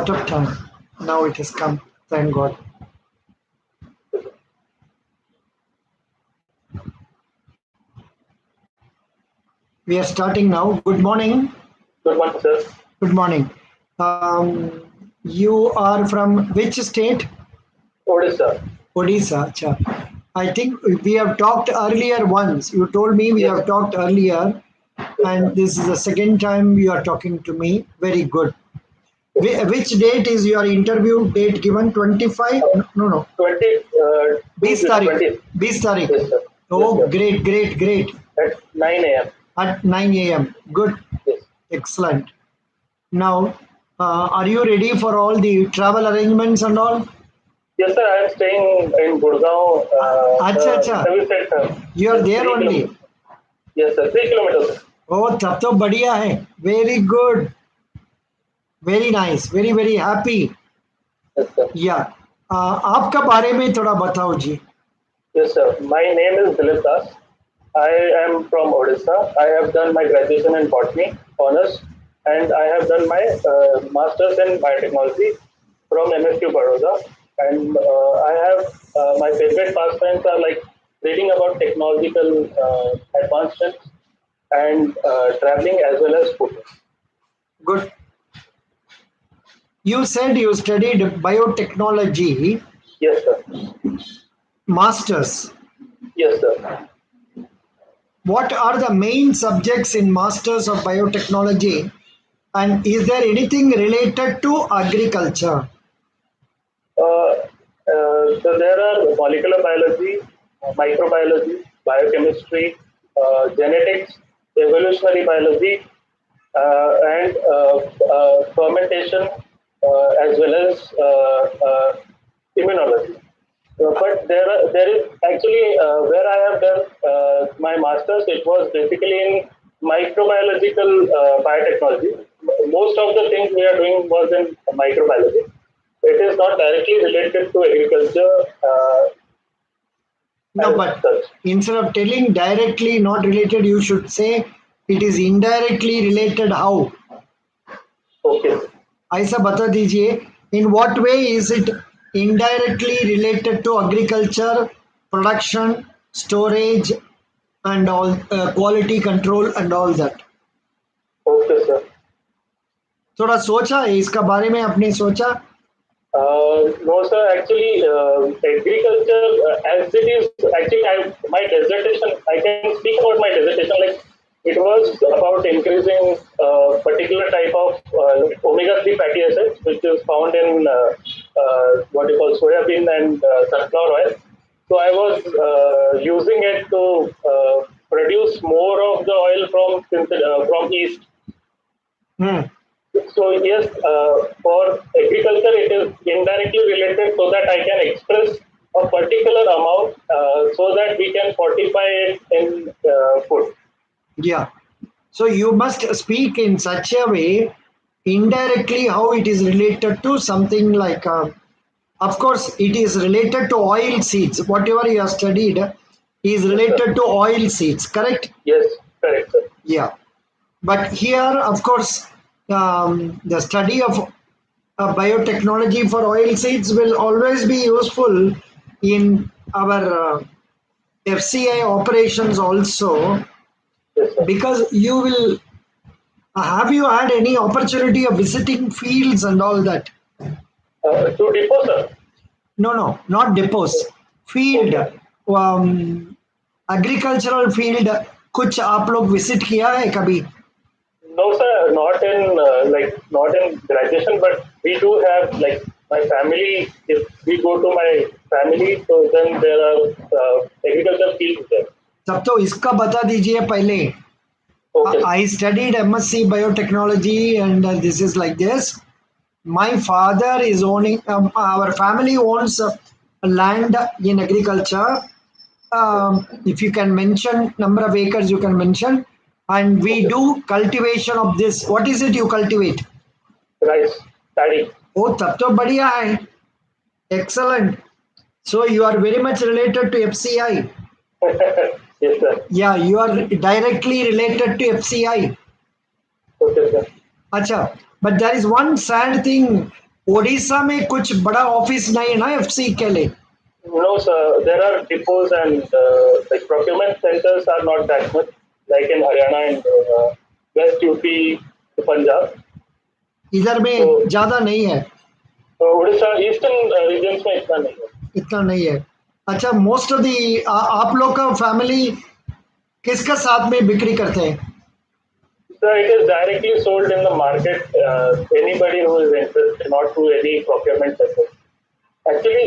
lot of time. Now it has come. Thank God. We are starting now. Good morning. Good morning, sir. Good morning. You are from which state? Odisha. Odisha. Acha. I think we have talked earlier once. You told me we Yes, have talked earlier, yes, and sir. this is the second time you are talking to me. Very good. Yes, sir. Which date is your interview date given? 25? Uh, No, no. 20, 20 तारीख. 20. 20 तारीख. Yes, sir. Yes, Oh, sir. great, great, great. At 9 a.m. At 9 a.m. Good. Yes. Excellent. Now, are you ready for all the travel arrangements and all? Yes, sir. I am staying in Gurgaon, Acha, the acha. service center. You are Just there 3 only. kilometers. Yes, sir. 3 kilometers. Oh, तब तो बढ़िया है. Very good. Very nice. Very, very happy. Yes, sir. Yeah. आपका बारे में थोड़ा बताओ जी. Yes, sir. My name is Dilip Das. I am from Odisha. I have done my graduation in botany honors, and I have done my masters in biotechnology from MSU Baroda. And I have my favorite pastimes are like reading about technological advancements and traveling as well as food. Good. You said you studied biotechnology Yes, sir. masters. Yes, sir. What are the main subjects in masters of biotechnology, and is there anything related to agriculture? So there are molecular biology, microbiology, biochemistry, genetics, evolutionary biology, and fermentation, as well as immunology. But there is actually where I have done my masters. It was basically in microbiological biotechnology. Most of the things we are doing was in microbiology. It is not directly related to agriculture No, as but such. instead of telling directly not related, you should say it is indirectly related. How? Okay. ऐसा बता दीजिए. In what way is it indirectly related to agriculture, production, storage, and all quality control and all that? Okay, sir. थोड़ा सोचा है इसका बारे में आपने सोचा? No, sir. Actually, agriculture, as it is, actually, my dissertation, I can speak about my dissertation. Like, it was about increasing particular type of omega-3 fatty acids, which is found in what you call soya bean and sunflower oil. So I was using it to produce more of the oil from yeast. Hmm. So yes, for agriculture, it is indirectly related so that I can express a particular amount so that we can fortify it in food. Yeah. So you must speak in such a way, indirectly, how it is related to something like, of course, it is related to oil seeds. Whatever you have studied is Yes, sir. related to oil seeds, correct? Yes, correct, sir. Yeah. But here, of course, the study of biotechnology for oil seeds will always be useful in our FCI operations also, Yes, sir. because you will have you had any opportunity of visiting fields and all that? To depot, sir. No, no, not depots. Field, Okay. agricultural field. कुछ आप लोग visit किया है कभी? No, sir, not in graduation, but we do have like my family. If we go to my family, so then there are agriculture fields there. तब तो इसका बता दीजिए पहले. Okay. I studied MSc biotechnology, and this is like this. My father is owning, our family owns land in agriculture. If you can mention number of acres, you can mention. And we Okay. do cultivation of this. What is it you cultivate? Rice, paddy. Oh, तब तो बढ़िया है. Excellent. So you are very much related to FCI. Yes, sir. Yeah, you are directly related to FCI. Okay, sir. Acha, but there is one sad thing. Odisha में कुछ बड़ा office नहीं है ना एफसी के लिए? No, sir. There are depots and like procurement centers are not that much, like in Haryana and West UP, Punjab. इधर So, में ज्यादा नहीं है, Odisha eastern regions में इतना नहीं है. इतना नहीं है। अच्छा, मोस्ट ऑफ दी आप लोग का फैमिली किसका साथ में बिक्री करते हैं? So it is directly sold in the market. Anybody who is interested, not through any procurement center. Actually,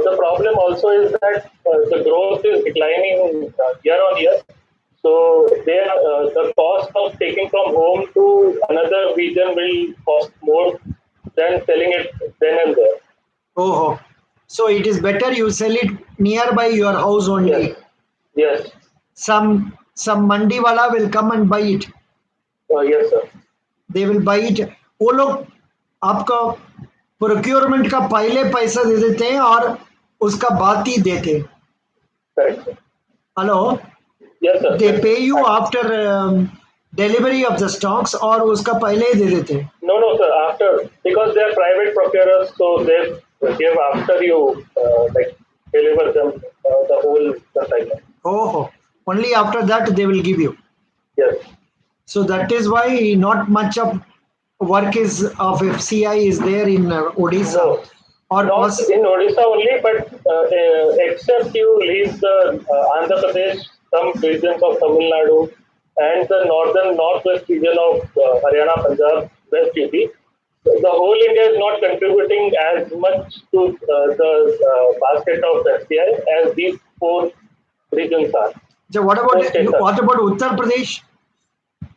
the problem also is that the growth is declining year on year. So the cost of taking from home to another region will cost more than selling it then and there. Oh, so it is better you sell it nearby your house Yes, only. yes, Some mandi wala will come and buy it. yes, sir. They will buy it. वो लोग आपका procurement का पहले पैसा दे देते हैं और उसका बाद ही देते हैं। Correct, sir. Hello, Yes, sir. दे पे you after delivery of the stocks और उसका पहले ही दे देते हैं। No, no, sir. After, because they are private procurers, so they give after you like deliver them the whole consignment. Oh, only after that they will give you. Yes. So that is why not much of work is of FCI is there in Odisha, No, or not was in Odisha only, but except you leave the Andhra Pradesh, some regions of Tamil Nadu, and the northern northwest region of Haryana, Punjab, West UP. The whole India is not contributing as much to the basket of FCI as these four regions are. so Four states are. what about Uttar Pradesh?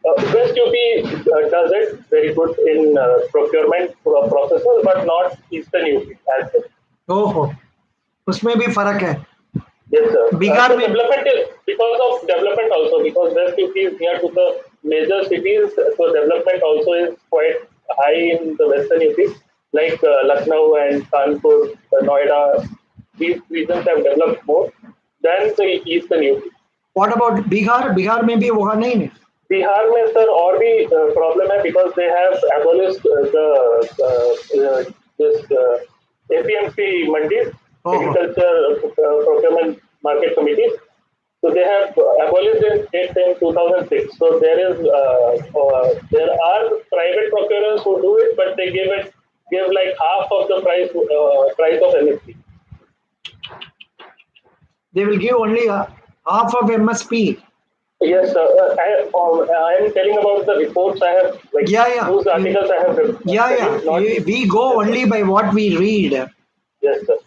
West UP does it very good in procurement processes, but not Eastern UP as such. Oh, उसमें भी फर्क है। Yes, sir. Bihar So में development is because of development also, because West UP is near to the major cities, so development also is quite high in the Western UP, like Lucknow and Kanpur, Noida. These regions have developed more than the Eastern UP. what about Bihar? Bihar में भी वहाँ नहीं है। बिहार में sir और भी problem है because they have abolished this APMC mandis, Oh, agriculture procurement market committees. So they have abolished it in 2006. So there are private procurers who do it, but they give like half of the price of MSP. they will give only half of MSP. Yes, sir. I am telling about the reports I have, like Yeah. news articles I have Yeah, studied, not we go only by what we read. yes, sir.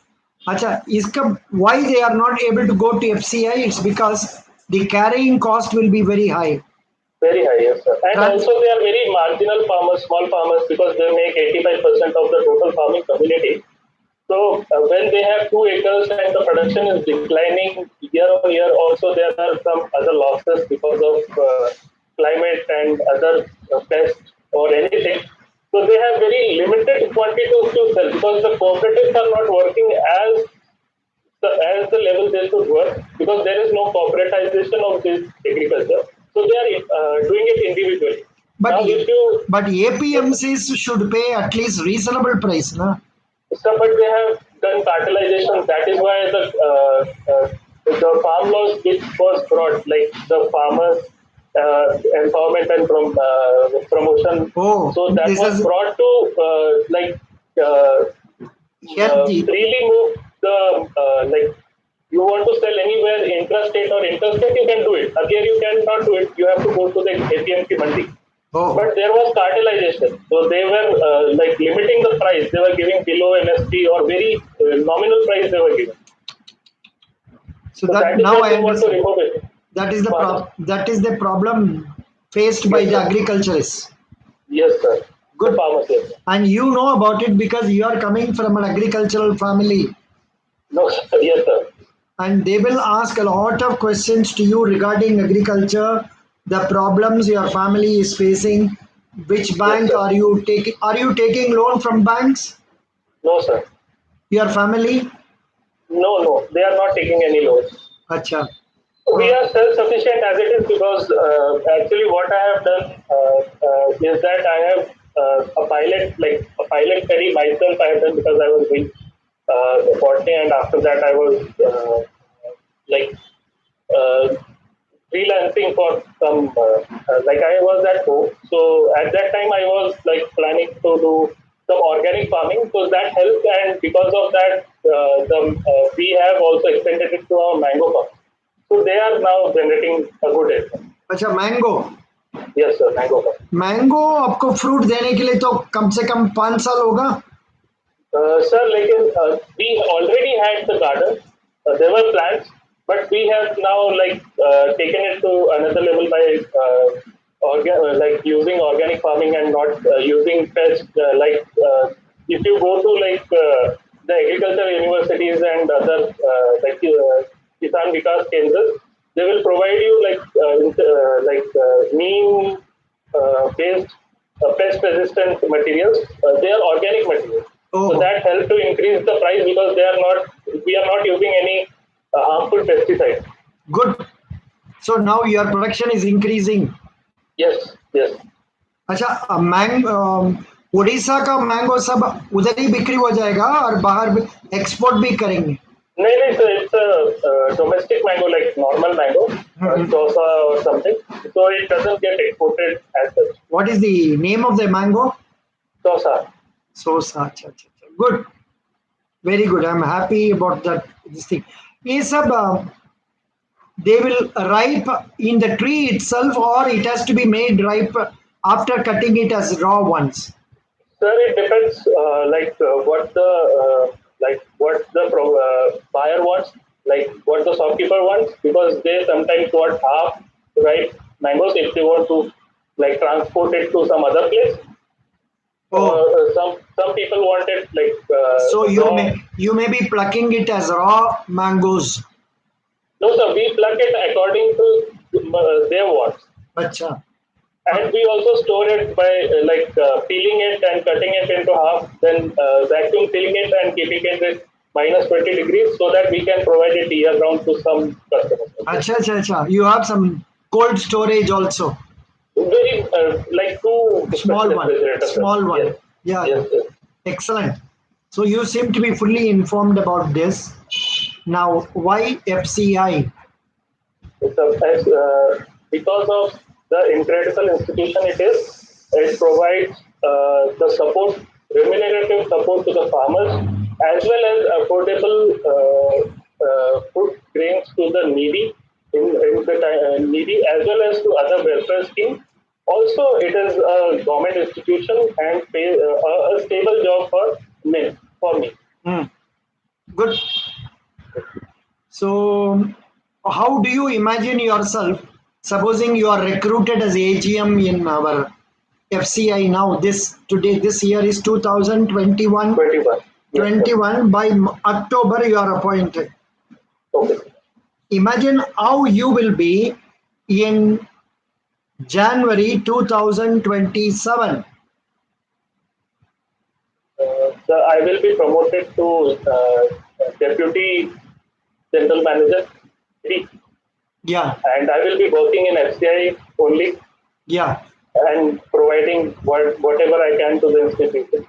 अच्छा, इसका why they are not able to go to FCI? It's because the carrying cost will be very high. Very high, yes, sir. And Trans- also they are very marginal farmers, small farmers, because they make 85% of the total farming community. So when they have 2 acres and the production is declining year on year, also there are some other losses because of climate and other pests or anything. So they have very limited quantities to sell because the cooperatives are not working as the level they should work because there is no corporatization of this agriculture. So they are doing it individually. But Now, if you but APMCs should pay at least reasonable price, na? sir, but they have done cartelization. That is why the farm laws which was brought, like the farmers empowerment and promotion. Oh, So that this was is brought to healthy. freely move the like you want to sell anywhere intrastate or interstate, you can do it. Again, you cannot do it. You have to go to the APMC mandi. Oh, But there was cartelization. So they were like limiting the price. They were giving below MSP or very nominal price they were giving. so So that that is now what I they want to understand. remove it. That is the problem faced by Yes, the sir. agriculturists. Yes, sir. The Good, farmers, yes, sir. and you know about it because you are coming from an agricultural family, No, sir. Yes, sir. and they will ask a lot of questions to you regarding agriculture, the problems your family is facing, which Yes, bank sir. are you taking loan from banks, No, sir. your family? No, no. They are not taking any loans. Acha. We are self-sufficient as it is because actually what I have done is that I have a pilot study myself. I have done because I was doing botany, and after that I was like uh, freelancing for some like I was at home. So at that time I was like planning to do some organic farming. So that helped, and because of that, we have also extended it to our mango farm. So they are now generating a good income. अच्छा mango Yes, sir, mango farm. Mango आपको fruit देने के लिए तो कम से कम 5 साल होगा. Sir, we already had the garden. There were plants, but we have now taken it to another level by like using organic farming and not using pest. If you go to the agriculture universities and other Kisan Vikas Kendras, they will provide you neem based pest resistant materials. They are organic materials. So Oh, that helps to increase the price because we are not using any harmful pesticides. good. So now your production is increasing. Yes, yes. अच्छा उड़ीसा का mango सब उधर ही बिक्री हो जाएगा और बाहर export भी करेंगे. No, no, it's a domestic mango, like normal mango, chosa or something. So it doesn't get exported as such. What is the name of the mango? Chosa. Sosa. अच्छा, अच्छा, अच्छा. Good. Very good. I'm happy about that. This thing. ये सब they will ripe in the tree itself, or it has to be made ripe after cutting it as raw ones. Sir, it depends, what the buyer wants, like what the shopkeeper wants, because they sometimes want half ripe mangoes if they want to like transport it to some other place. Oh, Some people want it so raw. you may be plucking it as raw mangoes. No, sir, we pluck it according to their wants. Acha. And we also store it by peeling it and cutting it into half, then vacuum sealing it and keeping it at minus 20 degrees so that we can provide it year round to some customers. Acha, acha, acha. You have some cold storage also. Very like two Small special one. refrigerators. Small one. Yes, Yeah, yeah. yes, yes. Excellent. So you seem to be fully informed about this. Now, why FCI? Because of the incredible institution it provides the support, remunerative support to the farmers, as well as affordable food grains to the needy, needy, as well as to other welfare schemes. Also, it is a government institution and a stable job for me. For me. Hmm. Good. So, how do you imagine yourself? Supposing you are recruited as AGM in our FCI now. This year is 2021. 21. Yes, sir. 21 by October you are appointed. Okay. Imagine how you will be in January 2027. So I will be promoted to deputy general manager, Yeah, and I will be working in FCI only yeah, and providing whatever I can to the institution.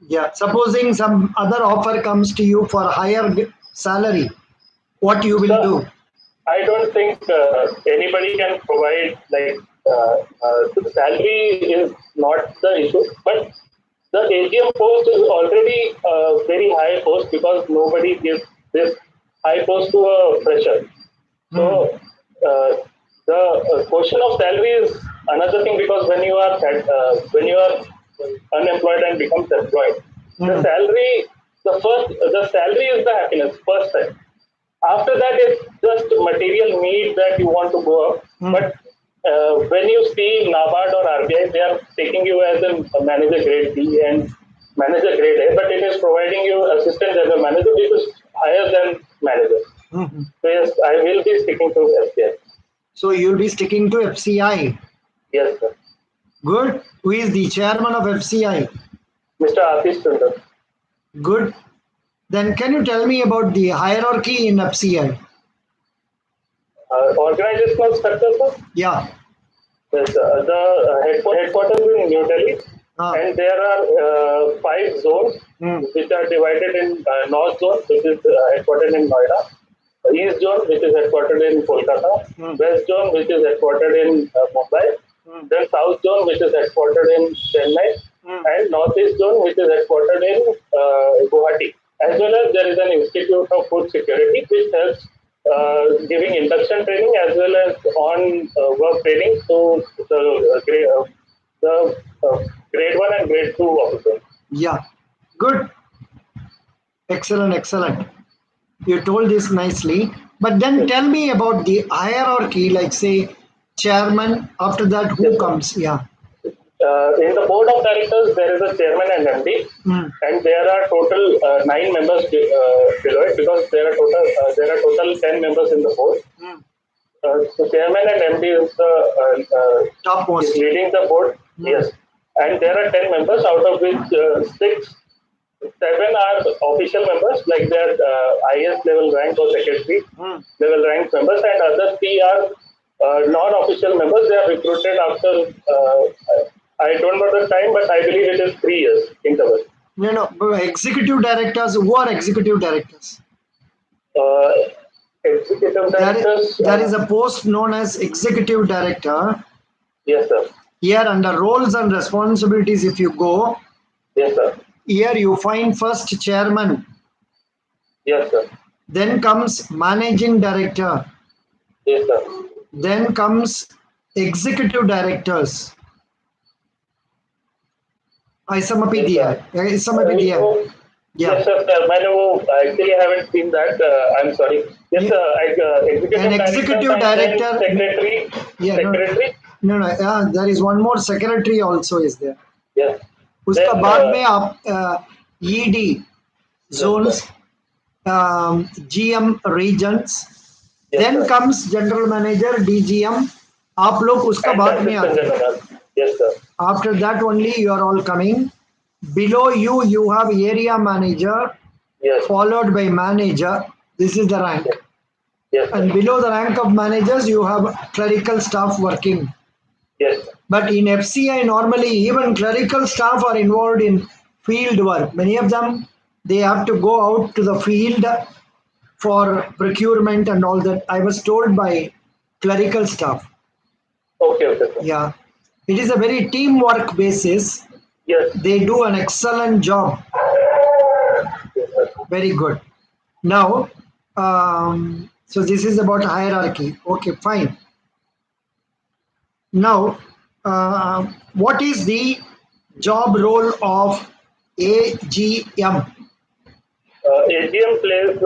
yeah. Supposing some other offer comes to you for higher salary, what you will So do? I don't think anybody can provide the salary is not the issue, but the AGM post is already a very high post because nobody gives this high post to a fresher. Hmm. So the question of salary is another thing because when you are unemployed and becomes employed, the Hmm. salary the salary is the happiness first time. After that, it's just material need that you want to go up. Hmm. But when you see NABARD or RBI, they are taking you as a manager grade B and manager grade A, but it is providing you assistant as a manager, which is higher than manager. Hmm. So yes, I will be sticking to SBI. So you'll be sticking to FCI. Yes, sir. Good. Who is the chairman of FCI? Mr. Atish Sundar. Good. Then can you tell me about the hierarchy in FCI? Organizational structure, sir. Yeah. Yes, the headquarters in New Delhi. Ah. and there are five zones Hmm. which are divided in North Zone, which is headquartered in Noida, East Zone, which is headquartered in Kolkata, Hmm. West Zone, which is headquartered in Mumbai, Hmm. then South Zone, which is headquartered in Chennai, Hmm. and Northeast Zone, which is headquartered in Guwahati. As well as there is an Institute of Food Security, which helps giving induction training as well as on work training to the grade one and grade two officers. Yeah. Good. Excellent. Excellent. You told this nicely. But then Yes, tell me about the hierarchy, like say chairman. After that, who yes, sir. comes? Yeah. In the board of directors, there is a chairman and MD, Hmm. and there are total nine members below it because there are total 10 members in the board. Hmm. So chairman and MD is Topmost. leading the board. Hmm. Yes, and there are 10 members, out of which seven are official members, like they are IS level rank or secretary Hmm. level rank members, and other three are non-official members. They are recruited after I don't know the time, but I believe it is 3 years interval. No, no. But executive directors. Who are executive directors? Uh, Executive directors. There is a post known as executive director. Yes, sir. Here, under roles and responsibilities, if you go, Yes, sir. here you find first chairman, Yes, sir. then comes managing director, Yes, sir. then comes executive directors. ऐसा में भी Yes, दिया sir. है ऐसा में भी दिया है So, yeah yes, sir. मैंने वो actually I haven't seen that. I'm sorry. Yes, yeah sir. an Executive directors executive and then director secretary. yeah no Secretary. no no yeah, there is one more secretary also is there Yes. उसका Then बाद में आप ED yes, sir. zones GM regions Yes, then sir. comes general manager DGM आप लोग उसका And बाद में assistant आते हैं general. Yes, sir. after that only you are all coming below you have area manager Yes. followed by manager this is the Yes. rank Yes, sir. and below the rank of managers you have clerical staff working Yes, sir. but in FCI normally even clerical staff are involved in field work many of them they have to go out to the field for procurement and all that I was told by clerical staff Okay, okay, sir. yeah it is a very teamwork basis Yes. they do an excellent job Yes, sir. very good now so this is about hierarchy okay fine now what is the job role of AGM AGM plays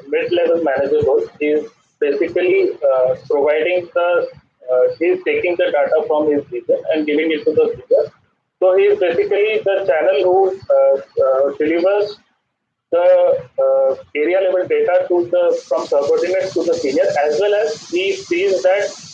mid-level manager role. He is basically providing he is taking the data from his region and giving it to the leader. So he is basically the channel who delivers the area level data to the from subordinates to the senior, as well as he sees that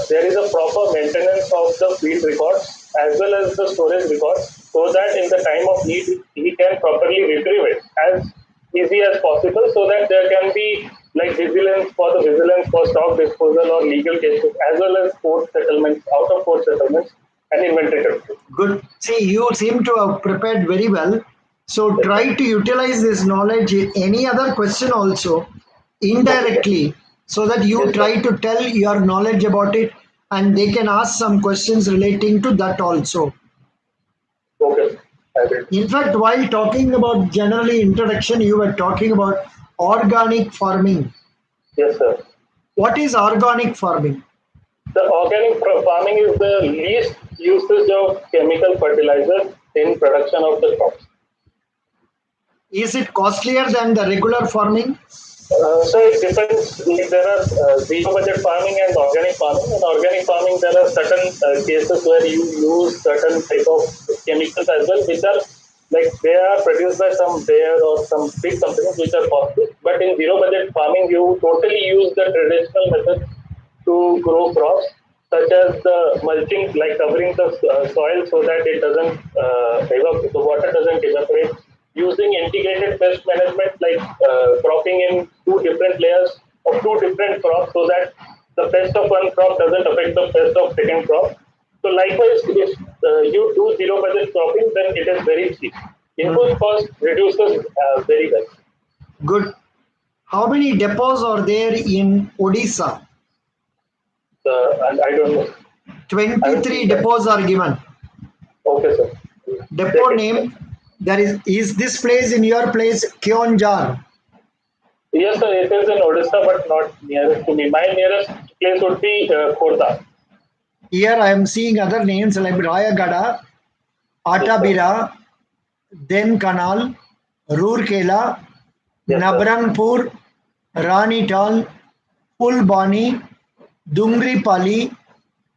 there is a proper maintenance of the field records as well as the storage records, so that in the time of need he can properly retrieve it as easy as possible, so that there can be like vigilance for stock disposal or legal cases, as well as court settlements, out of court settlements, and inventory control. good see you seem to have prepared very well so Yes, sir. try to utilize this knowledge in any other question also Okay. indirectly so that you Yes, sir. try to tell your knowledge about it and they can ask some questions relating to that also Okay. I will. in fact while talking about generally introduction you were talking about organic farming Yes, sir. what is organic farming The organic farming is the least usage of chemical fertilizers in production of the crops. is it costlier than the regular farming So it depends. Like there are zero budget farming and organic farming. In organic farming, there are certain cases where you use certain type of chemicals as well, which are like they are produced by some Bayer or some big companies which are costly. But in zero budget farming, you totally use the traditional method to grow crops, such as the mulching, like covering the soil so that it doesn't the water doesn't evaporate. Using integrated pest management, like cropping in two different layers of two different crops, so that the pest of one crop doesn't affect the pest of second crop. So likewise, if input cost reduces very well. Good. How many depots are there in Odisha? And I don't know. I will 23 see that. depots are given. Okay, sir. Check Depot it. name, there is this place in your place Kyonjar? Yes, sir. It is in Odisha, but not nearest to me. My nearest place would be Khordha. Here I am seeing other names like Rayagada, Yes, sir. Atabira, then Kanal, Roorkela, Yes, sir. Nabrangpur, Ranital, Pulbani, Dungripali,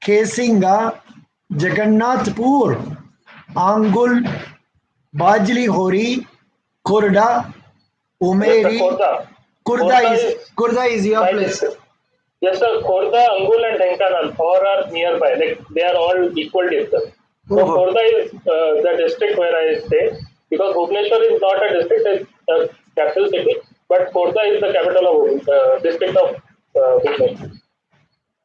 Kesinga, Jagannathpur, Angul, Bajli Hori, Kurda, Yes, sir. Umeri. Khordha. Kurda Khordha is is Kurda is your my place. district. Yes, sir. Khordha, Angul, and Dhenkanal all are nearby. Like they are all equal distance. So Oh, Khordha is the district where I stay because Bhubaneswar is not a district; it's a capital city. But Khordha is the capital of district of Bhubaneswar.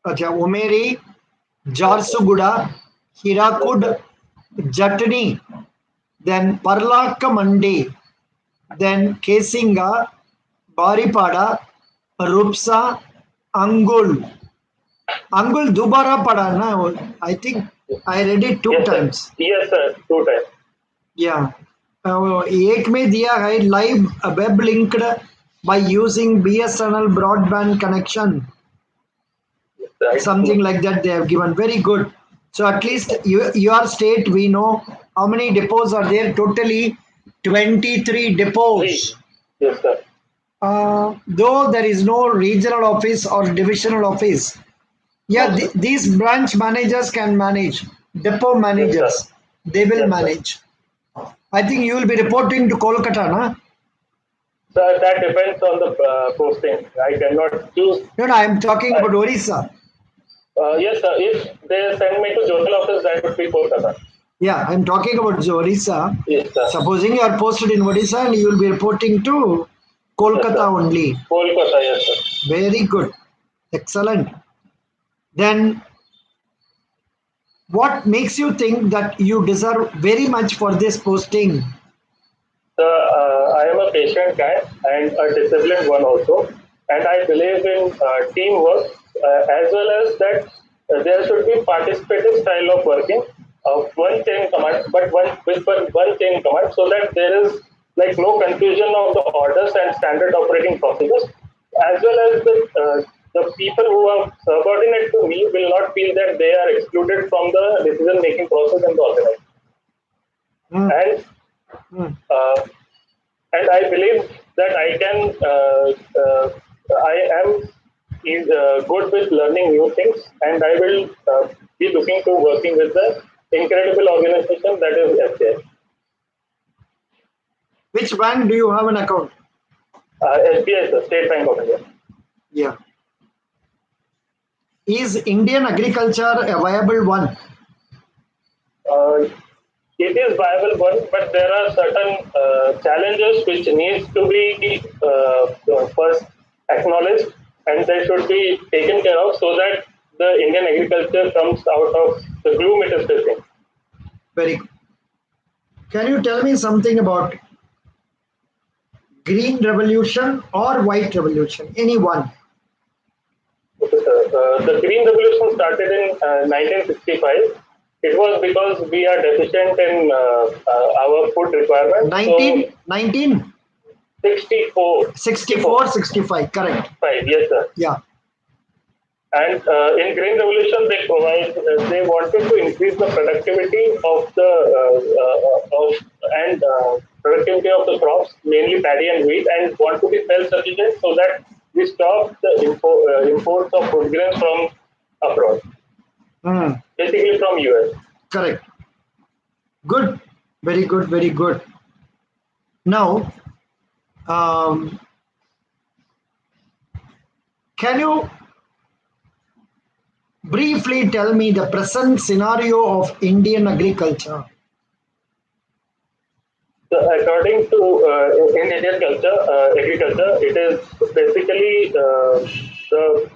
acha, Umeri, Yes, sir. Jarsuguda, Yes, sir. Hirakud, Jatni, then Parlaka Mandi, then Kesinga, Baripada, Rupsa, Angul. Angul Dubara Pada, na? I think I read it two Yes, sir. times. Yes, sir. Two times. Yeah. एक में दिया है live web linked by using BSNL broadband connection. Right. Something like that they have given. Very good. So at least your state, we know how many depots are there. Totally 23 Three. depots. Yes, sir. Though there is no regional office or divisional office. No, Yeah, sir. these branch managers can manage. Depot Yes, sir. managers, they will Yes, sir. manage. I think you will be reporting to Kolkata, na? So that depends on the posting. I cannot choose. No, no, I am talking I, about Orissa. yes, sir. If they send me to Jodhpur office, that would be Kolkata. Yeah, I'm talking about Orissa. Yes, sir. Supposing you are posted in Odisha and you will be reporting to Yes, Kolkata sir. only. Kolkata, yes, sir. Very good. Excellent. Then what makes you think that you deserve very much for this posting? So, I am a patient guy and a disciplined one also, and I believe in teamwork as well as that there should be participative style of working of one chain command, but one chain command, so that there is like no confusion of the orders and standard operating procedures, as well as the people who are subordinate to me will not feel that they are excluded from the decision making process in the organization. Hmm, And hmm. uh, and I believe that I am is good with learning new things, and I will be looking to working with the incredible organization that is SBI. Which bank do you have an account? SBI is the State Bank of India. Yeah. Is Indian agriculture a viable one? Uh, it is viable one, but there are certain challenges which needs to be first acknowledged, and they should be taken care of so that the Indian agriculture comes out of the gloom it is facing. Very good. Can you tell me something about green revolution or white revolution? Any one. Okay, sir. The Green Revolution started in 1965. It was because we are deficient in our food requirements. So 19, 64, 64, 65. Correct. 5, yes, sir. Yeah. And in Green Revolution, they wanted to increase the productivity of the productivity of the crops, mainly paddy and wheat, and want to be self-sufficient so that we stop the imports of food grains from abroad, Hmm. basically from US. Correct. Good. Very good. Very good. Now, um, can you briefly tell me the present scenario of Indian agriculture? So according to in Indian culture, agriculture, it is basically the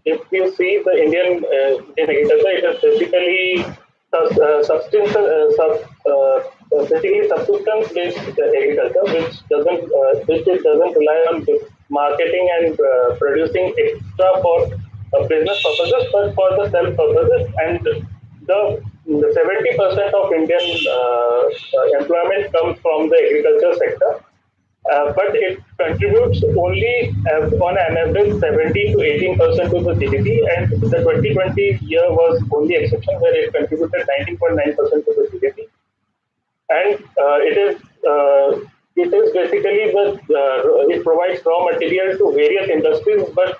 if you see the Indian agriculture, it is basically substance, basically subsistence-based agriculture, which it doesn't rely on marketing and producing extra for business purposes, but for the self purposes. And the 70% of Indian employment comes from the agriculture sector, but it contributes only on an average 17 to 18% to the GDP, and the 2020 year was only exception where it contributed 19.9% to the GDP, and it is basically it provides raw material to various industries, but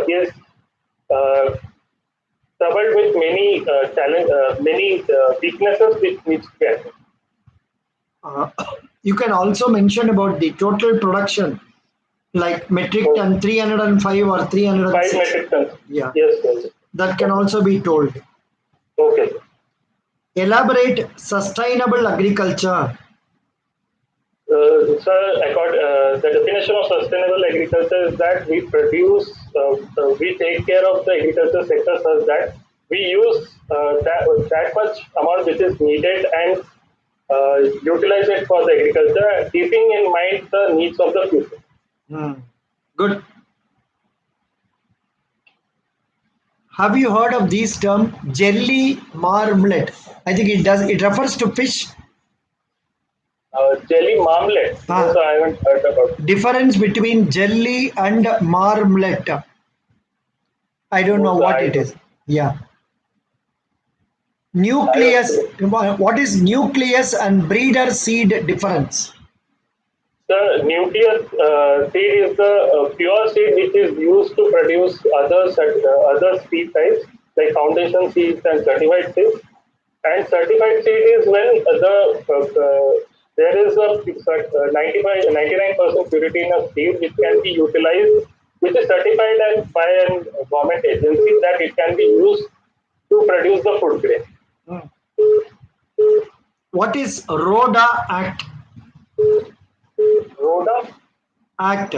is uh, troubled with many weaknesses which needs to be addressed. Uh, you can also mention about the total production, like metric So ton 305 or 5 306. metric tons. Yeah, Yes, yes. that can also be told. Okay. Elaborate sustainable agriculture. Sir, the definition of sustainable agriculture is that we take care of the agriculture sector such that we use that much amount which is needed and utilize it for the agriculture, keeping in mind the needs of the future. Hmm. Good. Have you heard of this term jelly marmalade? I think it does. It refers to fish. Jelly marmalade. No, Ah, sir, I haven't heard about it. difference between jelly and marmalade. I don't No, know sir, what it is. Yeah. Nucleus. I, What is nucleus and breeder seed difference? the nucleus seed is the pure seed which is used to produce other seed types like foundation seeds and certified seeds. And certified seed is when there is a 99% purity in a seed which can be utilized, which is certified by an government agency that it can be used to produce the food grain. Hmm. What is RODA Act? Rhoda, Act.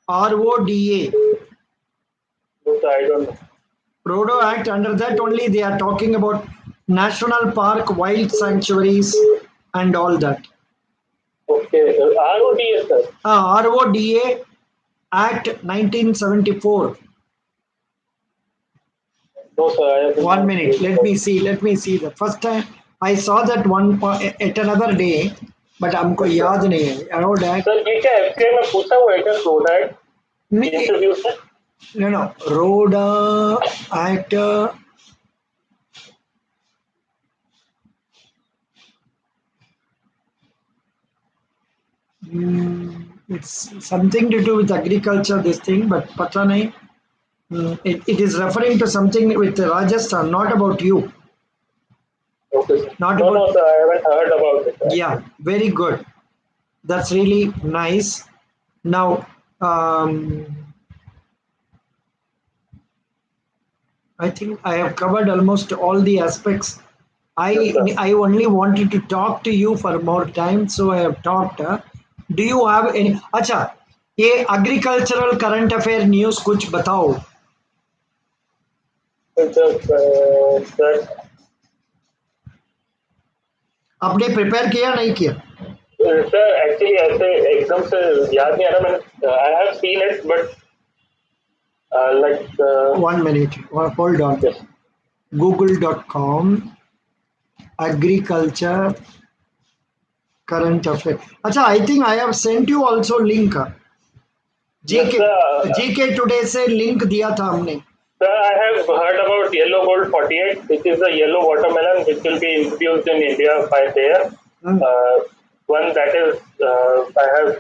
RODA. I don't know. RODA Act. Under that only they are talking about national park, wild sanctuaries, and all that. Okay, RODS, sir. RODA Act 1974. No, sir, I have One not minute. heard Let about me it. see. Let me see. The first time I saw that one at another day, but हमको Yes, sir. याद नहीं है. RODA Act. Sir ये क्या FCI में पूछा हुआ है क्या रोड नहीं, इंट्रोड्यूस है? no, no. RODA Act. It's something to do with agriculture. This thing, but पता नहीं. It is referring to something with Rajasthan, not about you. Okay, sir. Not No, about. no, sir, I haven't heard about it. Yeah, very good. That's really nice. Now, I think I have covered almost all the aspects. Yes, sir. I only wanted to talk to you for more time, so I have talked. Do you have any? अच्छा, ये agricultural current affair news कुछ बताओ. That, आपने prepare किया नहीं किया? sir, actually ऐसे एकदम से याद नहीं आ रहा मैंने I have seen it but like 1 minute. Hold on. yes. Google.com agriculture current affair. अच्छा, I think I have sent you also link. Yes, GK sir. GK today से link दिया था हमने. Sir, I have heard about Yellow Gold 48, which is a yellow watermelon which will be introduced in India by there. Hmm. One that is I have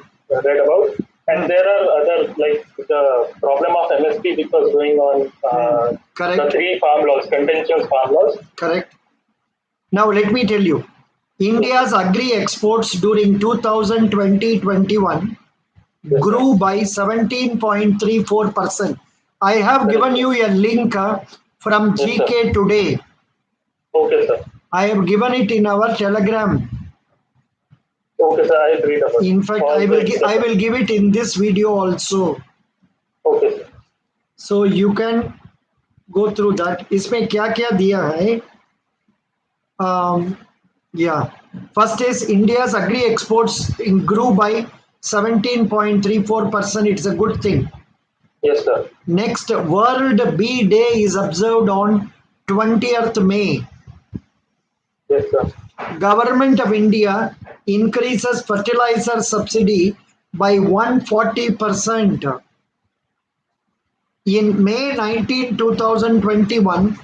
read about, and there are other like the problem of MSP which was going on. The Correct. three farm laws, contentious farm laws. Correct. Now let me tell you, India's agri exports during 2020-21 Yes, sir. grew by 17.34%. I have given you a link from Yes, sir. GK today. Okay, sir. I have given it in our Telegram. Okay, sir. I'll read about it. In fact, All the- I will give it in this video also, Okay, sir. so you can go through that. इसमें क्या क्या दिया है? Yeah, First is India's agri exports grew by 17.34%. It's a good thing. Yes, sir. Next, World Bee Day is observed on 20th May. Yes, sir. Government of India increases fertilizer subsidy by 140%. In May 19, 2021,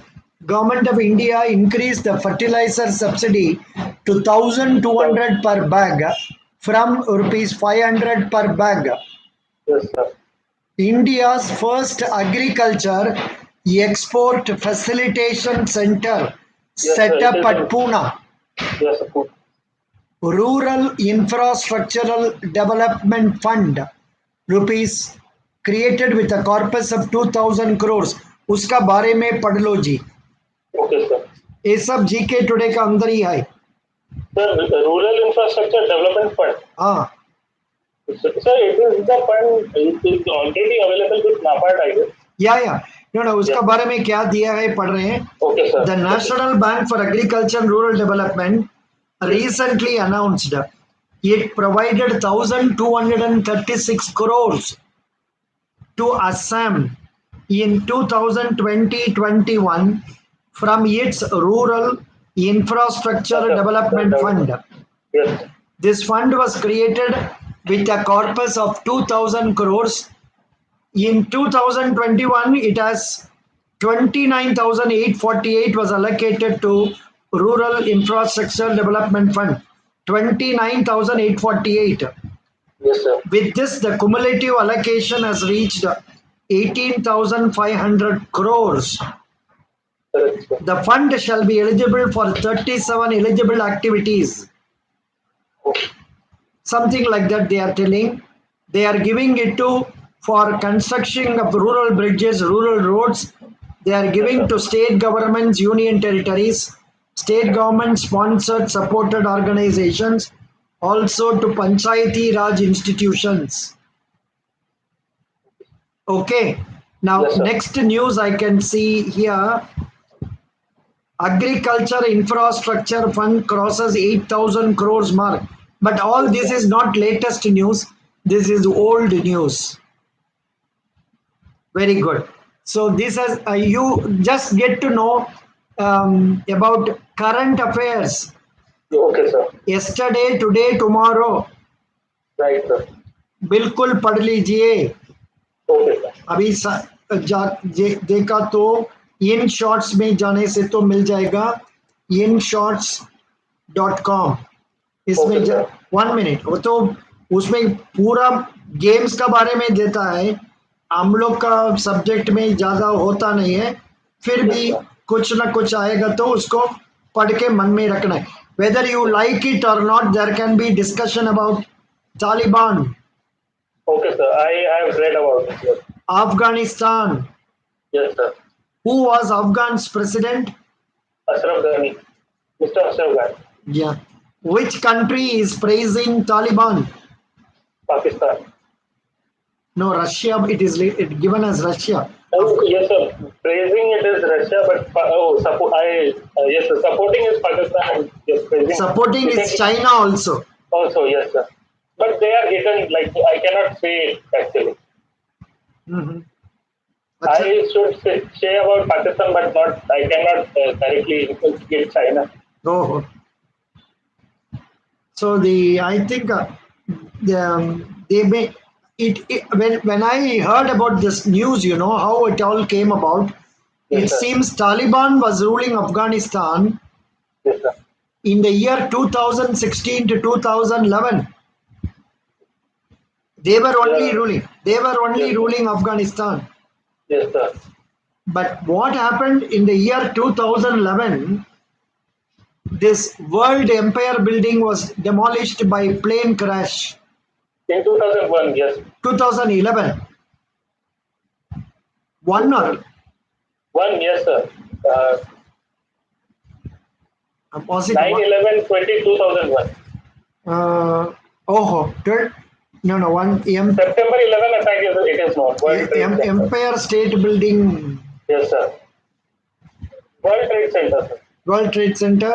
Government of India increased the fertilizer subsidy to 1200 per bag from rupees 500 per bag. Yes, sir. India's first agriculture export facilitation center Yes, sir. set It up is at in. Pune. Yes, sir. Rural Infrastructural Development Fund rupees created with a corpus of 2000 crores. उसका बारे में पढ़ लो जी. Okay, sir. ये सब GK today का अंदर ही है. Sir, Rural Infrastructure Development Fund. हाँ. Sir, it is the fund. It is already available with NABARD, I guess. या नो उसका Yes. बारे में क्या दिया है पढ़ रहे हैं. Okay, sir. The National Bank for Agriculture and Rural Development recently announced it provided 1236 crores to Assam in 2020-21 from its Rural Infrastructure Development Fund. Yes. This fund was created with a corpus of 2000 crores. In 2021, it has 29,848 was allocated to Rural Infrastructure Development Fund. 29,848. Yes, sir. With this, the cumulative allocation has reached 18,500 crores. Correct, sir. The fund shall be eligible for 37 eligible activities. Okay. Something like that they are telling. They are giving it to for construction of rural bridges, rural roads. They are giving to state governments, union territories, state government sponsored supported organizations, also to Panchayati Raj institutions. Okay. Now, Yes, sir. next news I can see here. Agriculture Infrastructure Fund crosses 8,000 crores mark. But all this is not latest news. This is old news. Very good. So this is you just get to know about current affairs. Okay, sir. Yesterday, today, tomorrow. Right, sir. बिल्कुल पढ़ लीजिए. Okay, sir. अभी देखा तो in shorts में जाने से तो मिल जाएगा inshorts.com. इसमें Okay, sir. 1 मिनट वो तो उसमें पूरा गेम्स का बारे में देता है. हम लोग का सब्जेक्ट में ज्यादा होता नहीं है, फिर भी कुछ ना कुछ आएगा तो उसको पढ़ के मन में रखना है. Whether you like it or not, there can be discussion about Taliban, Okay, sir. I have read about it. Yes. Afghanistan. Yes, sir. Who was Afghan's president? Ashraf Ghani. Mr. Ashraf Ghani. Yeah. Which country is praising Taliban? Pakistan. No, Russia. It is given as Russia. Oh, yes, sir. Praising it is Russia, but yes, sir. Supporting is Pakistan. And yes, praising. Supporting is China also. Also, yes, sir. But they are hidden. Like I cannot say it actually. Mhm. I should say about Pakistan, but not. I cannot directly get China. Oh. So I think they may when I heard about this news, you know how it all came about. Yes, It sir. seems Taliban was ruling Afghanistan Yes, sir. in the year 2016 to 2011. They were only Yeah. ruling. They were only Yes, sir. ruling Afghanistan. Yes, sir. But what happened in the year 2011? This World Empire building was demolished by plane crash. In 2001, yes. 2011. One or One, yes, sir. was it 9/11/2001. no one September 11 attack it is known. World Trade Center. Empire State Building. Yes, sir. World Trade Center, sir. World Trade Center.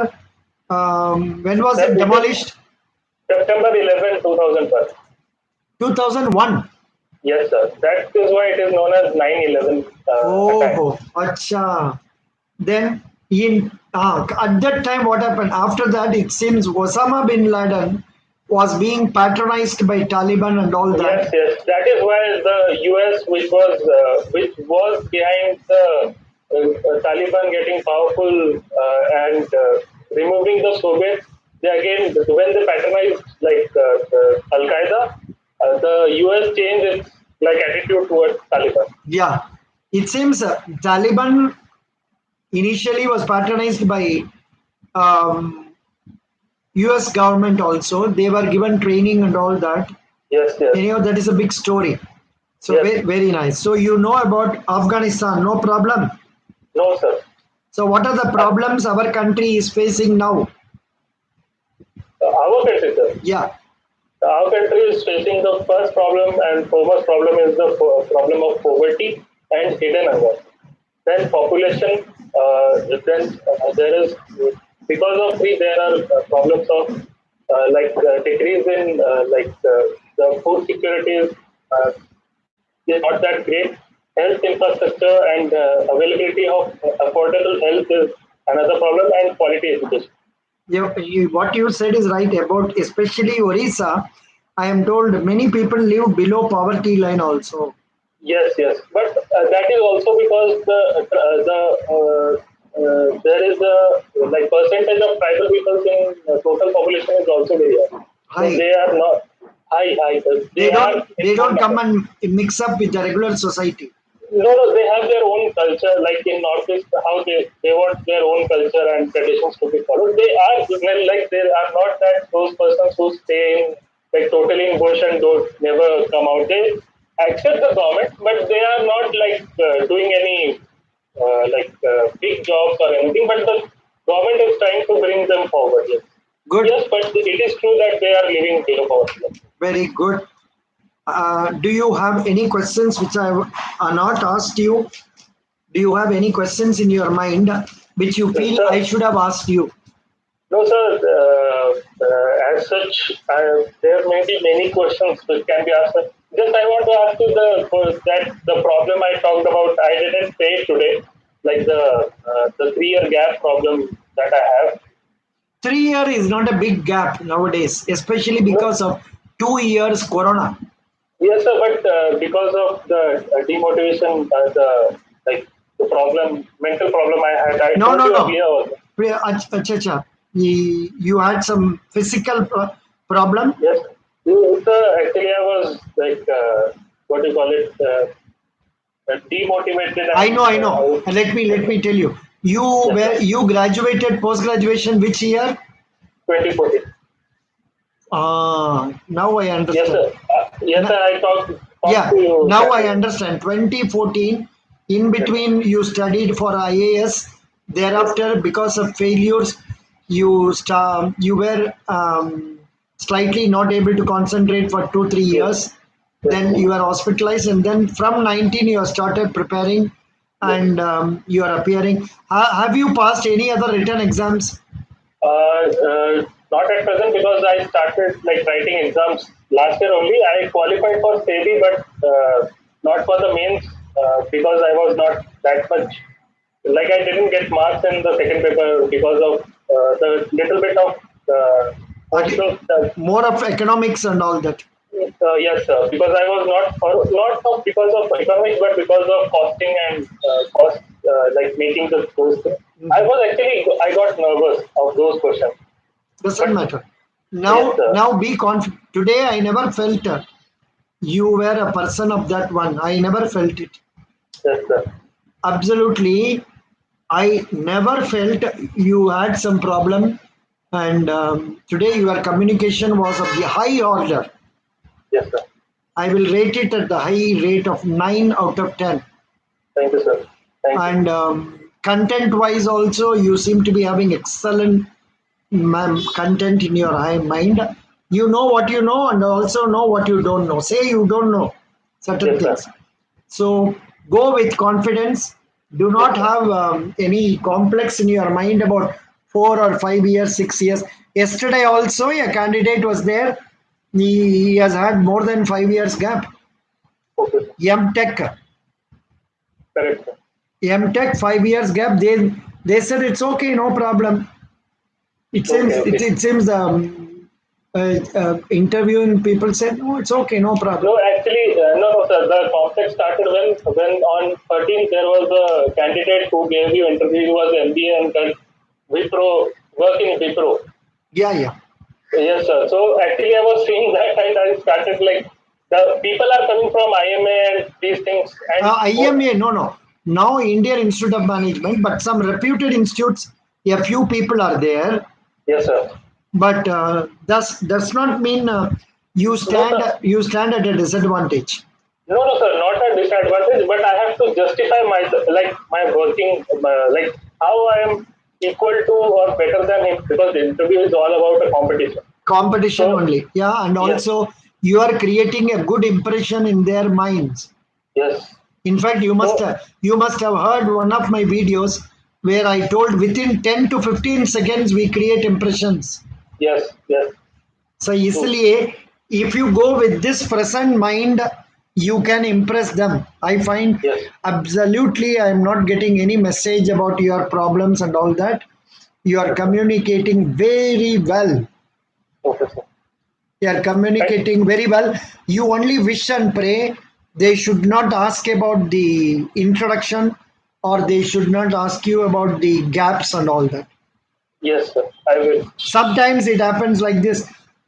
When was That it it is demolished? September 11, 2001. 2001. Yes, sir. That is why it is known as 9/11 attack. Oh, acha. Then at that time, what happened? After that, it seems Osama bin Laden was being patronized by Taliban and all Yes, that. yes. That is why the U.S., which was behind the Taliban getting powerful and removing the Soviets, they again when they patronized like Al Qaeda, the U.S. changed its like attitude towards Taliban. Yeah, it seems Taliban initially was patronized by um, US government also. They were given training and all that. Yes, yes, Anyhow, that is a big story. So yes. very, very nice. So you know about Afghanistan, no problem. No, sir. So what are the Uh, problems our country is facing now? our country, sir. Yeah, Our country is facing the first problem and foremost problem is the problem of poverty and hidden hunger. Then population, then there is because of three there are problems of decrease in the food security is not that great. Health infrastructure and availability of affordable health is another problem, and quality education. what you said is right about especially Orissa. I am told many people live below poverty line also. Yes, yes, but that is also because there is a like percentage of tribal peoples in total population is also very high. So High. they are not high. They They are don't in they more don't come number. and mix up with the regular society. No, no, they have their own culture. Like in Northeast, how they want their own culture and traditions to be followed. They are well, like they are not that those persons who stay in like totally in bush and don't never come out. They accept the government, but they are not like doing any big jobs or anything. But the government is trying to bring them forward. Yes, Good, yes, but it is true that they are living below poverty. very good. Do you have any questions which I are not asked you? Do you have any questions in your mind which you Yes, feel I sir. should have asked you? No, sir. As such, there may be many questions which can be asked. Just I want to ask you the problem I talked about. I didn't say it today, like the 3 year gap problem that I have. 3 year is not a big gap nowadays, especially No, because of 2 years Corona. yes, sir. But because of the demotivation, the problem, mental problem I had, I No, told no, you no. earlier also. Acha, acha. You had some physical problem. Yes, sir. Actually, I was like what do you call it? Demotivated and I know. Let me tell you. yes, sir. You graduated post graduation which year? 2014. Now I Yes, understand. sir. Yes, sir. Na- I talked Yeah, to you now that I day. understand. 2014, in Yes, sir. between you studied for IAS. Yes, sir. Thereafter, because of failures, you were slightly not able to concentrate for 2 3 years. Yes, yes, Then you were hospitalized, and then from 19 you have started preparing, yes. and you are appearing. Have you passed any other written exams? Not at present because I started like writing exams last year only. I qualified for SEBI, but not for the mains because I was not that much. Like I didn't get marks in the second paper because of the little bit of Okay, portions that more of economics and all that. yes, sir. Because I was not of because of economics, but because of costing and cost, like making the those things. I Mhm. was actually I got nervous of those questions. Doesn't But matter. yes, sir. Now be confident. Today I never felt you were a person of that one. I never felt it. Yes, sir. Absolutely, I never felt you had some problem. And today your communication was of the high order. Yes, sir. I will rate it at the high rate of 9 out of 10. Thank you, sir. Thank you. And content wise, also, you seem to be having excellent content in your mind. You know what you know, and also know what you don't know. Say you don't know certain Yes, sir. things. So go with confidence. Do Yes, not sir. have any complex in your mind about 4 or 5 years, 6 years. Yesterday also a candidate was there. He has had more than 5 years gap. Okay, sir. M-Tech, Correct, sir. M-Tech 5 years gap. They said it's okay, no problem. It seems Okay, okay. it seems interviewing people said no, it's okay, no problem. No, actually, no, sir. The conflict started when on 13th there was a candidate who gave you interview. He was MBA and then Wipro, working Wipro. Yeah, yeah. Yes, sir. So actually, I was seeing that and I started like the people are coming from IMA and these things and IMA, no, no. Now Indian Institute of Management, but some reputed institutes, a few people are there, yes, sir. but does not mean No, sir. you stand at a disadvantage. No, no, sir. Not a disadvantage, but I have to justify my working, like how I am equal to or better than him because the interview is all about a competition. Competition So only, yeah, and yes, also you are creating a good impression in their minds. yes. In fact, So you must have heard one of my videos where I told within 10 to 15 seconds we create impressions. yes, yes, So true. easily, if you go with this present mind, you can impress them. I find Yes. absolutely I am not getting any message about your problems and all that. You are Yes, sir. communicating very well. Okay, sir. You are Right? communicating very well. You only wish and pray. They should not ask about the introduction or they should not ask you about the gaps and all that. Yes, sir. I will. Sometimes it happens like this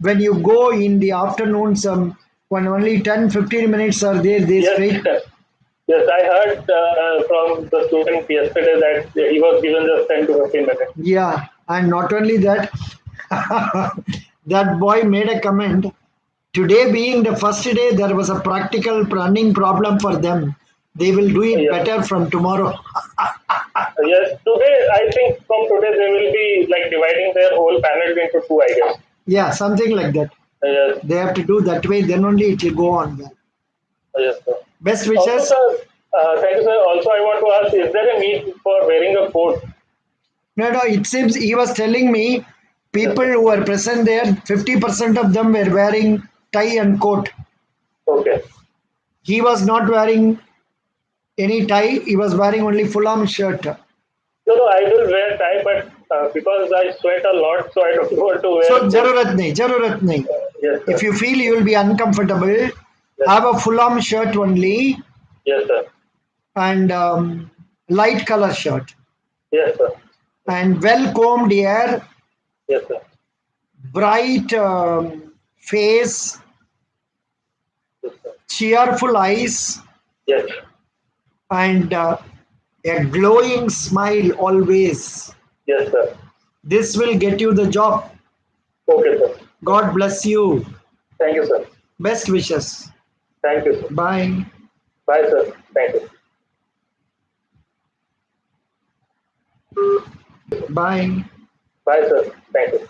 when you go in the afternoon, some when only 10-15 minutes are there, they Yes, straight. yes. I heard from the student yesterday that he was given just 10 to 15 minutes. Yeah, and not only that, that boy made a comment. Today being the first day, there was a practical running problem for them. They will do it Yes, better from tomorrow. yes. Today, I think from today they will be like dividing their whole panel into two, I guess. Yeah, something like that. Yes, They have to do that way, then only it will go on well. yes, sir. Best Also, wishes. sir, thank you, sir. Also, I want to ask: is there a need for wearing a coat? No, no, it seems he was telling me Yes, people sir. who were present there, 50% of them were wearing tie and coat. Okay. He was not wearing any tie, he was wearing only full arm shirt. No, no, I will wear tie, but because I sweat a lot, so I don't want to wear So, a coat. jarurat nahi. Yes, If sir. you feel you will be uncomfortable, Yes, have a full arm shirt only yes, sir. and light color shirt Yes, sir. and well combed hair, Yes, sir. bright face, Yes, sir. cheerful eyes, Yes, and a glowing smile always. yes, sir. This will get you the job. Okay, sir. God bless you. Thank you, sir. Best wishes. Thank you, sir. Bye. Bye, sir. Thank you. Bye. Bye, sir. Thank you.